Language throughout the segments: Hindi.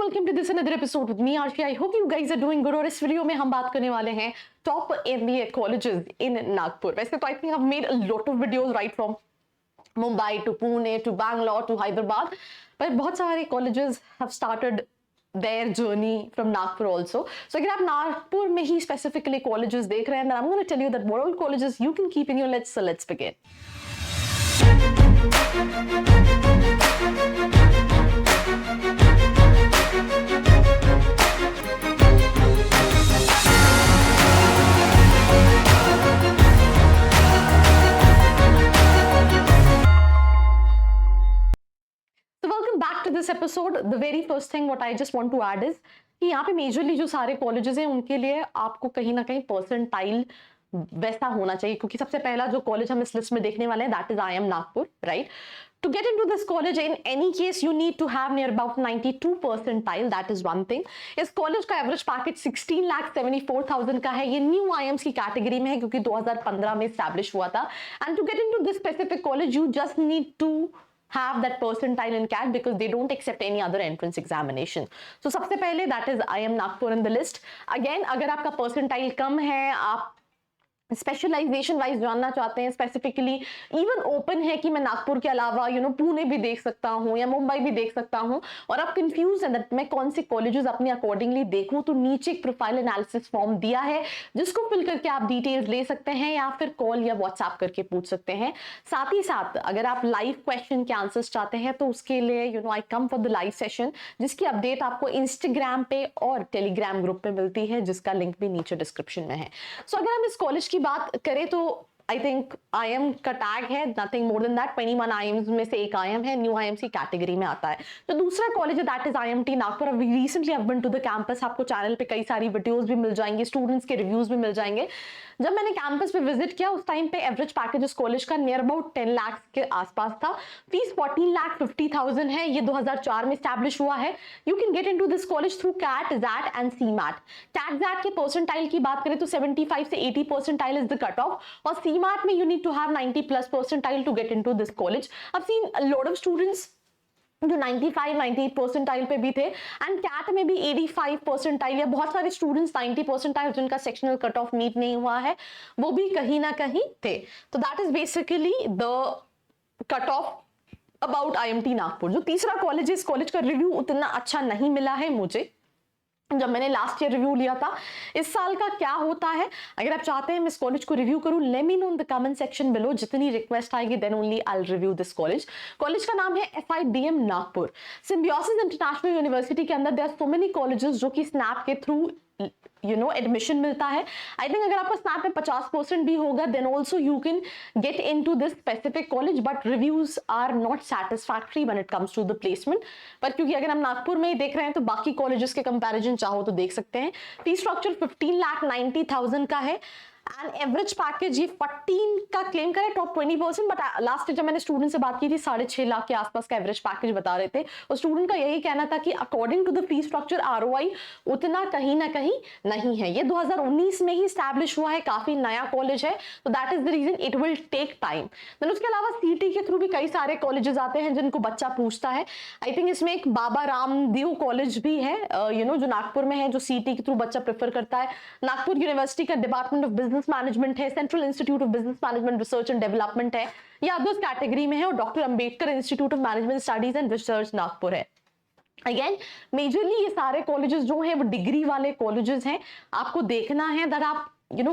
welcome to this another episode with me Arshi. I hope you guys are doing good. और इस वीडियो में हम बात करने वाले हैं top MBA colleges in Nagpur. वैसे तो I think I've made a lot of videos right from Mumbai to Pune to Bangalore to Hyderabad, पर बहुत सारे colleges have started their journey from Nagpur also. So अगर आप नागपुर में ही specifically colleges देख रहे हैं, then I'm going to tell you that what all colleges you can keep in your list. So let's begin. Back to this episode, the very first thing what I just want to add is कि यहाँ पे मेजरली जो सारे कॉलेजेस हैं उनके लिए आपको कहीं ना कहीं परसेंटाइल वैसा होना चाहिए, क्योंकि सबसे पहला जो कॉलेज हम इस लिस्ट में देखने वाले हैं that is IIM Nagpur, right. To get into this college, in any case, you need to have near about 92 percentile. That is one thing. इस कॉलेज का एवरेज पैकेज 16,74,000 का है. ये न्यू IIMs की कैटेगरी में है क्योंकि 2015 में एस्टैब्लिश हुआ था. And to get into this specific college you just need to have that percentile in CAT because they don't accept any other entrance examination. So सबसे पहले that is IIM Nagpur in the list. Again, अगर आपका percentile कम है, आप स्पेशलाइजेशन वाइज जानना चाहते हैं, स्पेसिफिकली इवन ओपन है कि मैं नागपुर के अलावा पुणे भी देख सकता हूँ या मुंबई भी देख सकता हूँ, और आप कंफ्यूज हैं दैट मैं कौन से कॉलेजेस अपने अकॉर्डिंगली देखूँ, तो नीचे एक प्रोफाइल एनालिसिस फॉर्म दिया है जिसको फिल करके आप डिटेल्स ले सकते हैं या फिर कॉल या व्हाट्सएप करके पूछ सकते हैं. साथ ही साथ अगर आप लाइव क्वेश्चन के आंसर्स चाहते हैं तो उसके लिए I come for the live session, जिसकी अपडेट आपको इंस्टाग्राम पे और टेलीग्राम ग्रुप पे मिलती है, जिसका लिंक भी नीचे डिस्क्रिप्शन में है. सो अगर हम इस कॉलेज की बात करें तो आई थिंक IIM का टैग है, nothing more than that. 21 IIMs में से एक IIM है, न्यू IIMs की कैटेगरी में आता है. तो दूसरा कॉलेज है that is IIMT Nagpur. Recently I been to the campus. आपको चैनल पे कई सारी वीडियोस भी मिल जाएंगे, स्टूडेंट्स के रिव्यूज भी मिल जाएंगे. जब मैंने कैंपस पे विजिट किया उस टाइम पे एवरेज पैकेज इस कॉलेज का नियर अबाउट 10 लाख के आसपास था. फीस 14,50,000 है. ये 2004 में स्टैब्लिश हुआ है. You can get into this college through CAT, ZAT and CMAT. CAT ZAT के परसेंटाइल की बात करें तो 75 से 80 percentile is the cut off, और CMAT में you need to have 90+ percentile to get into this college. I seen a lot of students जो 95-98 परसेंटाइल पे भी थे, एंड कैट में भी 85 परसेंटाइल, या बहुत सारे स्टूडेंट्स 90 परसेंटाइल जिनका सेक्शनल कट ऑफ मीट नहीं हुआ है वो भी कहीं ना कहीं थे. तो that is basically the cut of about IIMT Nagpur. जो तीसरा कॉलेज है, इस कॉलेज का रिव्यू उतना अच्छा नहीं मिला है मुझे जब मैंने लास्ट ईयर रिव्यू लिया था. इस साल का क्या होता है, अगर आप चाहते हैं मैं इस कॉलेज को रिव्यू करूं, let me know in the comment section below. जितनी रिक्वेस्ट आएगी then only I will review this college. College का नाम है FIDM Nagpur. Symbiosis International University के अंदर there are so many colleges जो कि स्नैप के थ्रू एडमिशन मिलता है. आई थिंक अगर आपका स्नैप में 50% भी होगा then also you can get into this specific college, but reviews are not satisfactory when it comes to the placement. पर क्योंकि अगर हम नागपुर में ही देख रहे हैं तो बाकी कॉलेजेस के कंपैरिजन चाहो तो देख सकते हैं. फीस स्ट्रक्चर 15,90,000 का है, एंड एवरेज पैकेज ये 14 का क्लेम करे, टॉप 20%. बट लास्ट ईयर जब मैंने स्टूडेंट से बात की थी 6.5 लाख के आसपास का एवरेज पैकेज बता रहे थे, और स्टूडेंट का यही कहना था कि according to the fees structure ROI उतना कहीं ना कहीं नहीं है. ये 2019 में ही स्टैब्लिश हुआ है, काफी नया कॉलेज है, तो that is the reason it will take time. देन उसके अलावा CT के थ्रू भी कई सारे कॉलेजेस आते हैं जिनको बच्चा पूछता है. आई थिंक इसमें एक बाबा रामदेव कॉलेज भी है जो नागपुर में है, जो CT के थ्रू बच्चा प्रेफर करता है. नागपुर यूनिवर्सिटी का डिपार्टमेंट ऑफ बिजनेस मैनेजमेंट है, central institute of business management research and development है, या अदर्स कैटेगरी में है, और doctor Ambedkar institute of management studies and research Nagpur है. अगेन मेजरली ये सारे कॉलेजेस जो हैं वो डिग्री वाले कॉलेजेस हैं. आपको देखना है दैट आप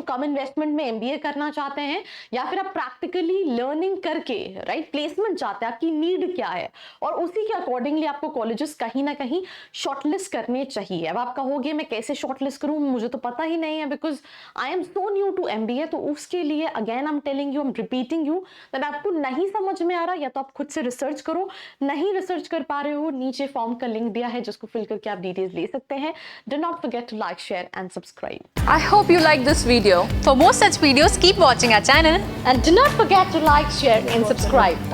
कम इन्वेस्टमेंट में MBA करना चाहते हैं, या फिर आप प्रैक्टिकली लर्निंग करके राइट प्लेसमेंट चाहते हैं, आपकी नीड क्या है, और उसी के अकॉर्डिंगली आपको कॉलेजेस कहीं ना कहीं शॉर्टलिस्ट करने चाहिए. अब आप कहोगे मैं कैसे शॉर्टलिस्ट करूं, मुझे तो पता ही नहीं है because I am so new to MBA. तो उसके लिए again I am telling you, I am repeating you that आपको नहीं समझ में आ रहा या तो आप खुद से रिसर्च करो. नहीं रिसर्च कर पा रहे हो, नीचे फॉर्म का लिंक दिया है जिसको फिल करके आप डिटेल्स ले सकते हैं. Do not forget to like, share and subscribe. I hope you like this video. For more such videos, keep watching our channel And do not forget to like, share and subscribe.